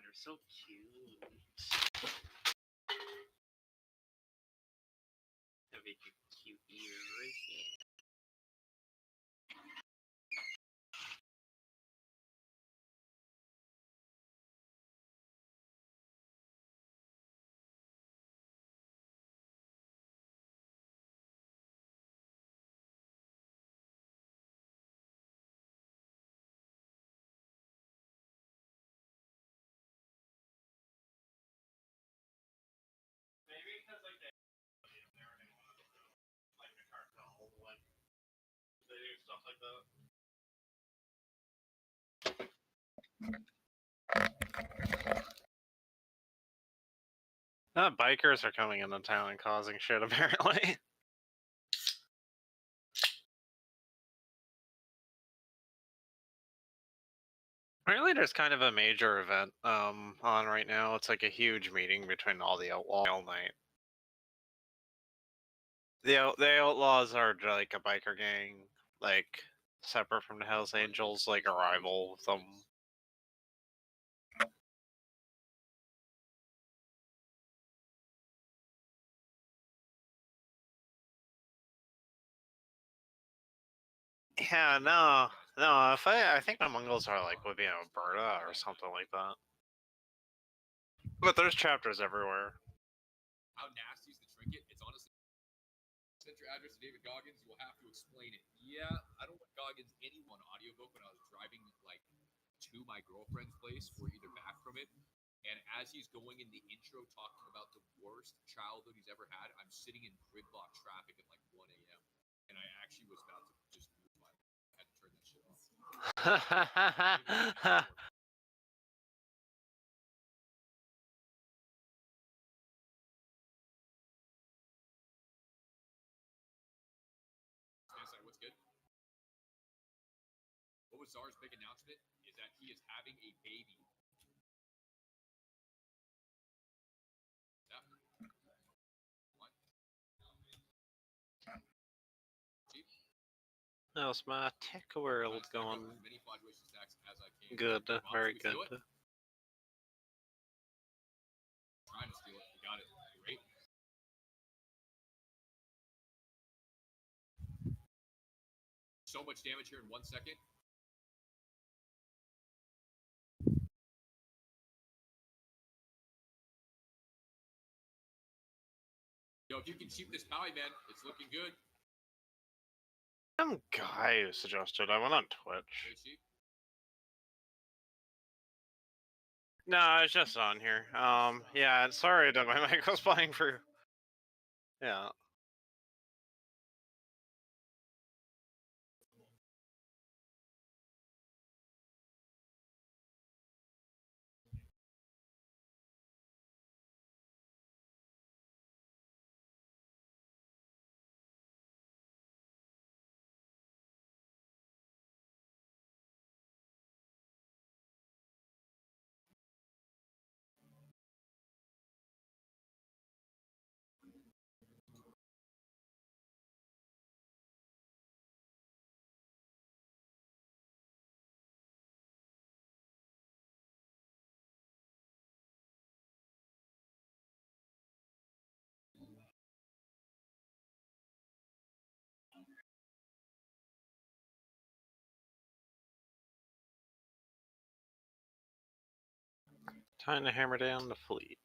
they're so cute. Have a cute ears. Yeah. Maybe because like they're in one of the like the cartel, like they do stuff like that. Bikers are coming into town and causing shit, apparently. Apparently there's kind of a major event on right now. It's like a huge meeting between all the outlaws all night. The outlaws are like a biker gang, like separate from the Hells Angels, like a rival with them. Yeah, no. I think the Mongols are like would be in Alberta or something like that. But there's chapters everywhere. How nasty is the trinket? It's honestly. Send your address to David Goggins. You will have to explain it. Yeah, I don't want Goggins anyone audiobook when I was driving like to my girlfriend's place or either back from it. And as he's going in the intro talking about the worst childhood he's ever had, I'm sitting in gridlock traffic at like 1 a.m. And I actually was about to just lose my mind. I had to turn that shit off. What's good? What was Czar's big announcement? Is that he is having a baby. Yeah. What? How's my tech world going? Good, very good. Trying to steal it. You got it. Great. So much damage here in 1 second. Yo, if you can shoot this Maui, man, it's looking good. Some guy who suggested I went on Twitch. No, it's just on here. Yeah, sorry that my mic was playing for. Yeah. Time to hammer down the fleet.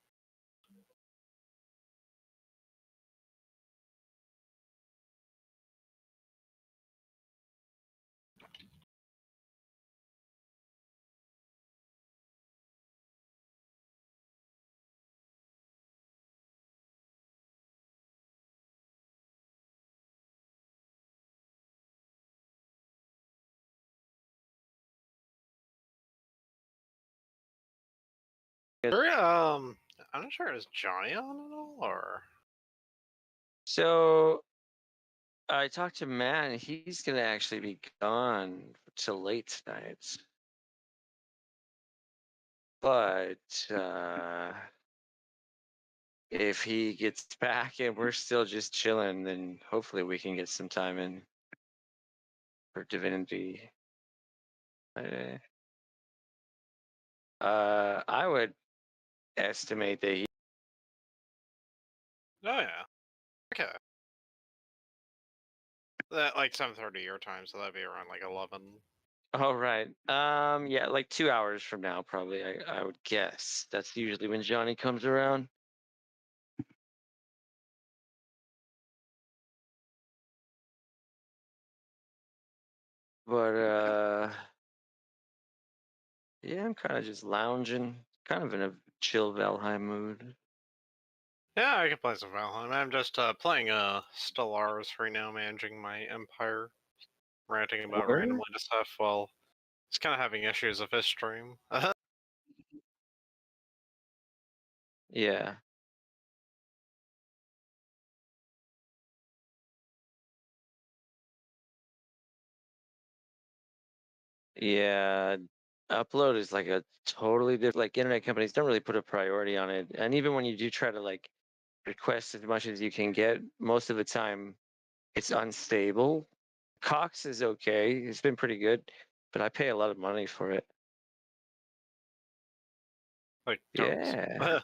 I'm not sure, is Johnny on at all, or? So I talked to Matt, and he's gonna actually be gone till late tonight. But if he gets back and we're still just chilling, then hopefully we can get some time in for Divinity. I would estimate that he. Oh yeah. Okay. That like 7:30 your time, so that'd be around like 11. Oh right. Yeah, like 2 hours from now, probably. I would guess. That's usually when Johnny comes around. But yeah, I'm kind of just lounging, kind of in a chill Valheim mood. Yeah, I can play some Valheim. I'm just playing Stellaris right now, managing my empire, ranting about Word? randomly to stuff while it's kind of having issues with his stream. Yeah. Yeah. Upload is like a totally different. Like internet companies don't really put a priority on it, and even when you do try to like request as much as you can get, most of the time it's unstable. Cox is okay. It's been pretty good, but I pay a lot of money for it. Like totes. Yeah.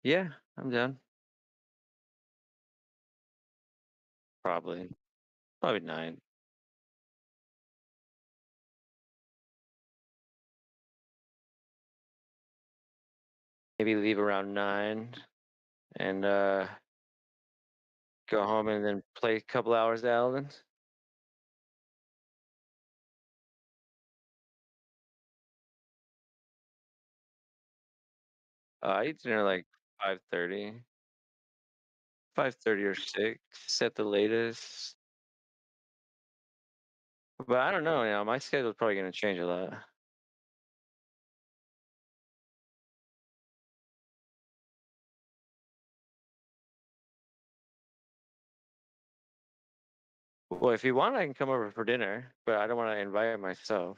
Yeah, I'm done. Probably 9. Maybe leave around 9 and go home and then play a couple hours at Elden. I eat dinner like 5:30. 5:30 or 6 at the latest. But I don't know, my schedule's probably gonna change a lot. Well, if you want, I can come over for dinner, but I don't want to invite myself.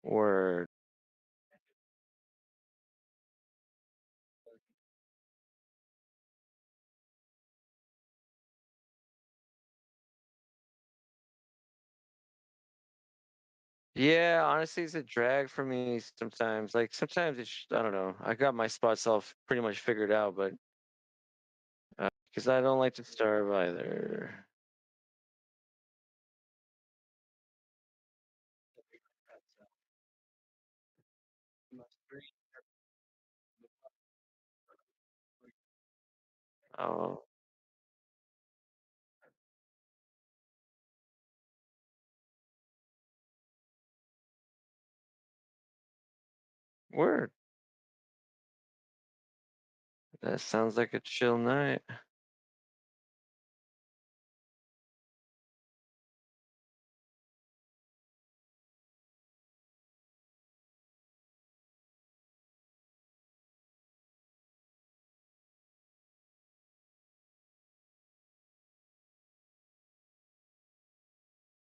Or yeah, honestly, it's a drag for me sometimes. Like sometimes I don't know. I got my spots all pretty much figured out, but because I don't like to starve either. Oh, word. That sounds like a chill night.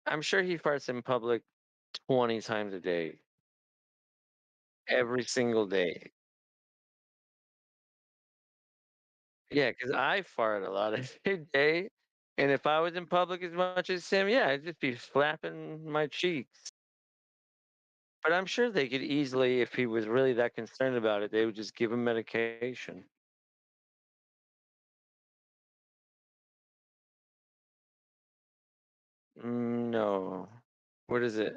I'm sure he farts in public 20 times a day, every single day. Yeah, because I fart a lot every day, and if I was in public as much as him, yeah, I'd just be flapping my cheeks. But I'm sure they could easily, if he was really that concerned about it, they would just give him medication. No. What is it?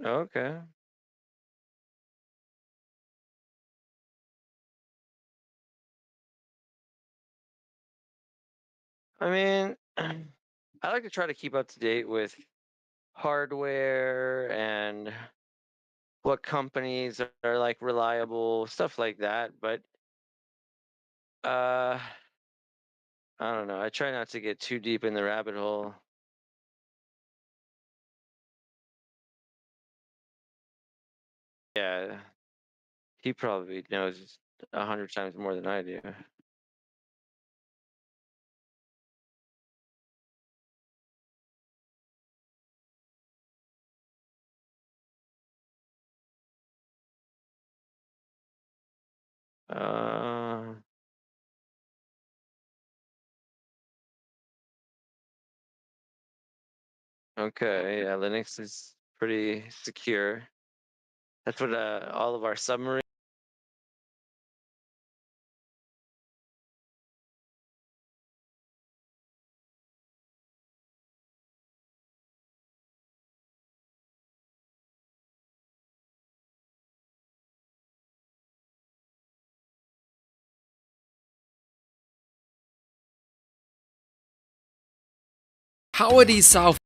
Okay. I mean, I like to try to keep up to date with hardware and what companies are like reliable, stuff like that. But uh, I don't know. I try not to get too deep in the rabbit hole. Yeah, he probably knows 100 times more than I do. Uh, okay, yeah, Linux is pretty secure. That's what all of our submarines. How are these South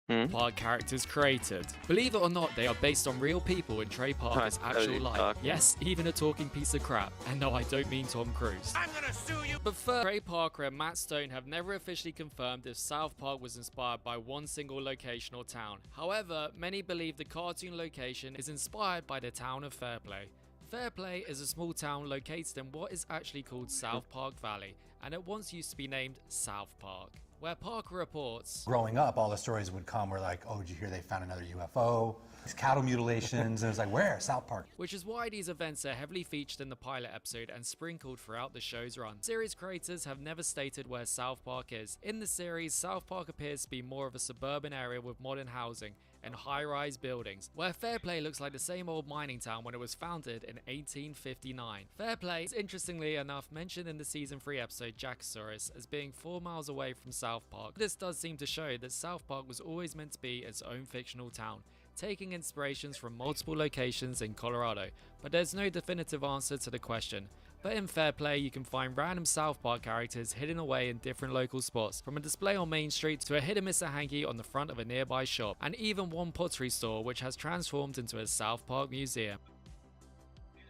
Hmm? Park characters created? Believe it or not, they are based on real people in Trey Parker's I actual totally life. talk. Yes, even a talking piece of crap. And no, I don't mean Tom Cruise. I'm gonna sue you! But first, Trey Parker and Matt Stone have never officially confirmed if South Park was inspired by one single location or town. However, many believe the cartoon location is inspired by the town of Fairplay. Fairplay is a small town located in what is actually called South Park Valley, and it once used to be named South Park. Where Parker reports, growing up, all the stories would come where like, oh, did you hear they found another UFO? These cattle mutilations, and it was like, where? South Park. which is why these events are heavily featured in the pilot episode and sprinkled throughout the show's run. Series creators have never stated where South Park is. In the series, South Park appears to be more of a suburban area with modern housing and high-rise buildings, where Fairplay looks like the same old mining town when it was founded in 1859. Fairplay is interestingly enough mentioned in the season 3 episode Jackosaurus as being 4 miles away from South Park. This does seem to show that South Park was always meant to be its own fictional town, taking inspirations from multiple locations in Colorado, but there's no definitive answer to the question. But in Fairplay, you can find random South Park characters hidden away in different local spots, from a display on Main Street to a hidden Mr. Hanky on the front of a nearby shop, and even one pottery store which has transformed into a South Park museum.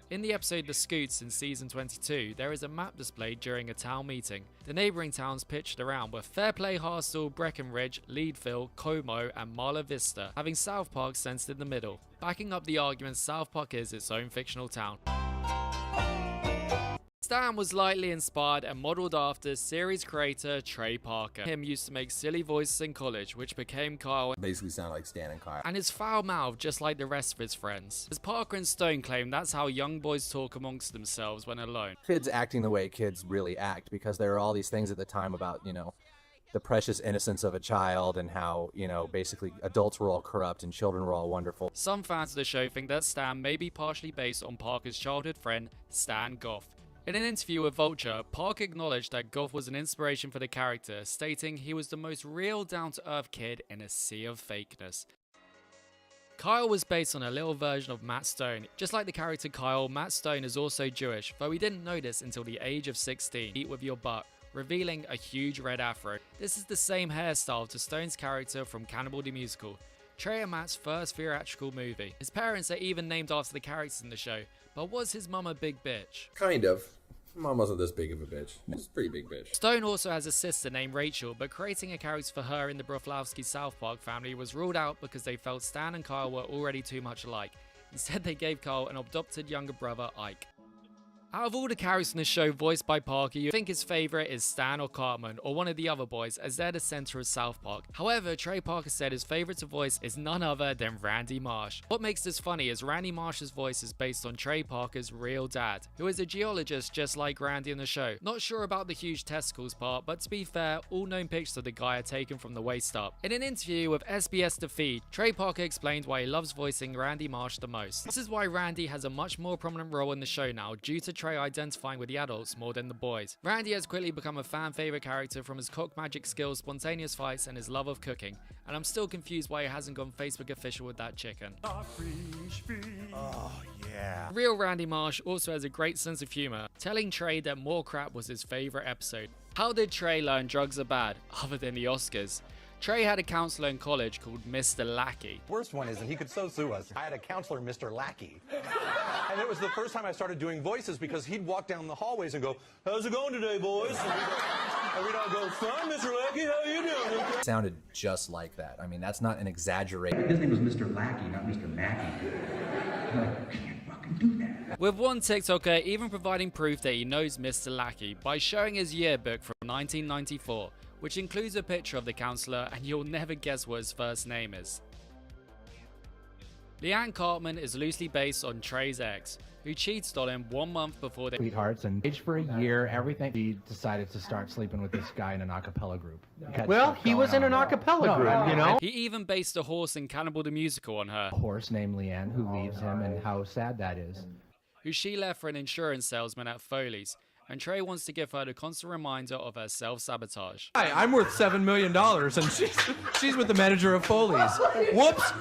In the episode The Scoots in season 22, there is a map displayed during a town meeting. The neighbouring towns pitched around were Fairplay, Harstal, Breckenridge, Leadville, Como and Marla Vista, having South Park centered in the middle, backing up the argument South Park is its own fictional town. Stan was lightly inspired and modelled after series creator Trey Parker. Him used to make silly voices in college, which became Kyle, Basically sound like Stan and Kyle. and his foul mouth just like the rest of his friends. As Parker and Stone claim that's how young boys talk amongst themselves when alone. Kids acting the way kids really act, because there are all these things at the time about, the precious innocence of a child and how, basically adults were all corrupt and children were all wonderful. Some fans of the show think that Stan may be partially based on Parker's childhood friend, Stan Goff. In an interview with Vulture, Parker acknowledged that Goff was an inspiration for the character, stating he was the most real, down-to-earth kid in a sea of fakeness. Kyle was based on a little version of Matt Stone. Just like the character Kyle, Matt Stone is also Jewish, though he didn't know this until the age of 16. Eat with your butt, revealing a huge red afro. This is the same hairstyle to Stone's character from Cannibal the Musical, Trey and Matt's first theatrical movie. His parents are even named after the characters in the show, but was his mum a big bitch? Kind of. Mom wasn't this big of a bitch. She's a pretty big bitch. Stone also has a sister named Rachel, but creating a character for her in the Broflovski South Park family was ruled out because they felt Stan and Kyle were already too much alike. Instead, they gave Kyle an adopted younger brother, Ike. Out of all the characters in the show voiced by Parker, you think his favourite is Stan or Cartman, or one of the other boys, as they're the centre of South Park. However, Trey Parker said his favourite to voice is none other than Randy Marsh. What makes this funny is Randy Marsh's voice is based on Trey Parker's real dad, who is a geologist just like Randy in the show. Not sure about the huge testicles part, but to be fair, all known pictures of the guy are taken from the waist up. In an interview with SBS The Feed, Trey Parker explained why he loves voicing Randy Marsh the most. This is why Randy has a much more prominent role in the show now, due to Trey identifying with the adults more than the boys. Randy has quickly become a fan favorite character from his cock magic skills, spontaneous fights, and his love of cooking. And I'm still confused why he hasn't gone Facebook official with that chicken. Oh, yeah. Real Randy Marsh also has a great sense of humor, telling Trey that more crap was his favorite episode. How did Trey learn drugs are bad, other than the Oscars? Trey had a counselor in college called Mr. Lackey. Worst one is that he could so sue us. I had a counselor, Mr. Lackey. And it was the first time I started doing voices because he'd walk down the hallways and go, "How's it going today, boys?" And we'd all go, "Fine, Mr. Lackey, how you doing?" It sounded just like that. I mean, that's not an exaggeration. His name was Mr. Lackey, not Mr. Mackey. I can't fucking do that. With one TikToker even providing proof that he knows Mr. Lackey by showing his yearbook from 1994, which includes a picture of the counselor, and you'll never guess what his first name is. Leanne Cartman is loosely based on Trey's ex, who cheated on him 1 month before they Sweethearts and engaged for a year, everything. He decided to start sleeping with this guy in an a cappella group. Well, he was in an a cappella group, you know? He even based a horse in Cannibal the Musical on her. A horse named Leanne who leaves him, and how sad that is. Who she left for an insurance salesman at Foley's, and Trey wants to give her the constant reminder of her self-sabotage. Hi, I'm worth $7 million, and she's with the manager of Foley's. Whoops!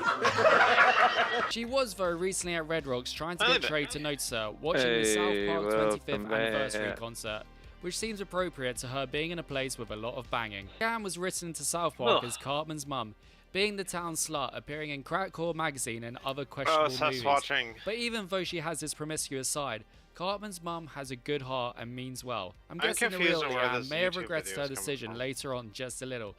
She was, though, recently at Red Rocks trying to get Trey to notice her, watching the South Park 25th anniversary concert, which seems appropriate to her being in a place with a lot of banging. Leanne was written into South Park as Cartman's mum, being the town slut, appearing in Crackcore magazine and other questionable movies. But even though she has this promiscuous side, Cartman's mum has a good heart and means well. I'm guessing the real Leanne may have regretted her decision later on just a little.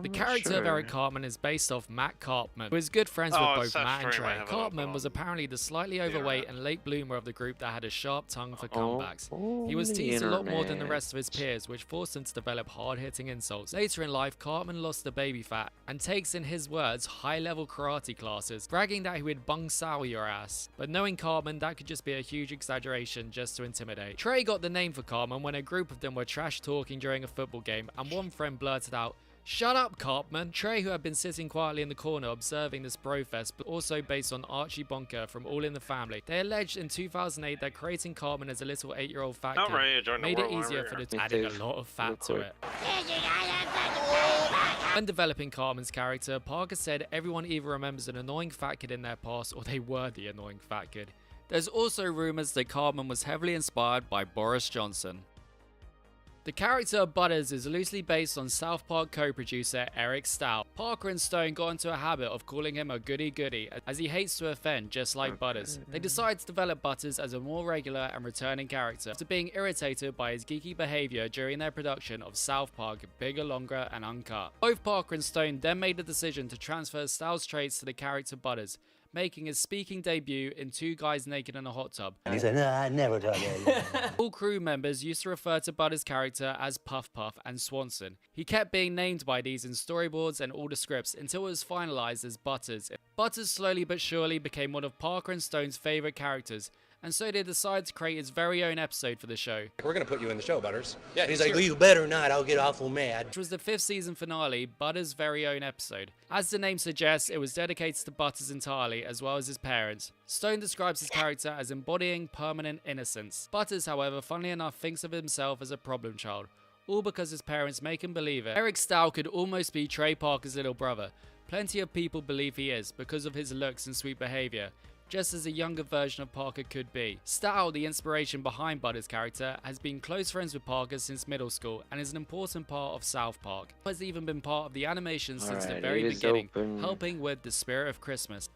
The character of Eric Cartman is based off Matt Cartman, who is good friends with both Matt and Trey. Cartman was apparently the slightly overweight and late bloomer of the group that had a sharp tongue for comebacks. He was teased a lot more than the rest of his peers, which forced him to develop hard-hitting insults. Later in life, Cartman lost the baby fat and takes, in his words, high-level karate classes, bragging that he would bung sao your ass. But knowing Cartman, that could just be a huge exaggeration just to intimidate. Trey got the name for Cartman when a group of them were trash-talking during a football game, and one friend blurted out, "Shut up, Cartman." Trey, who had been sitting quietly in the corner observing this brofest, but also based on Archie Bunker from All in the Family. They alleged in 2008 that creating Cartman as a little 8-year-old fat kid made it easier for the adding a lot of fat to it. When developing Cartman's character, Parker said everyone either remembers an annoying fat kid in their past or they were the annoying fat kid. There's also rumors that Cartman was heavily inspired by Boris Johnson. The character of Butters is loosely based on South Park co-producer Eric Stout. Parker and Stone got into a habit of calling him a goody-goody, as he hates to offend, just like Butters. They decided to develop Butters as a more regular and returning character, after being irritated by his geeky behavior during their production of South Park Bigger, Longer, and Uncut. Both Parker and Stone then made the decision to transfer Stout's traits to the character Butters, making his speaking debut in Two Guys Naked in a Hot Tub. And he said, "No, I never done that." All crew members used to refer to Butters' character as Puff Puff and Swanson. He kept being named by these in storyboards and all the scripts until it was finalized as Butters. Butters slowly but surely became one of Parker and Stone's favorite characters, and so they decided to create his very own episode for the show. We're gonna put you in the show, Butters. Yeah, He's like, "Well, you better not, I'll get awful mad." Which was the 5th season finale, Butters' very own episode. As the name suggests, it was dedicated to Butters entirely, as well as his parents. Stone describes his character as embodying permanent innocence. Butters, however, funnily enough, thinks of himself as a problem child, all because his parents make him believe it. Eric Stout could almost be Trey Parker's little brother. Plenty of people believe he is, because of his looks and sweet behavior, just as a younger version of Parker could be. Stout, the inspiration behind Butters' character, has been close friends with Parker since middle school and is an important part of South Park. Has even been part of the animation since the very beginning, helping with the spirit of Christmas.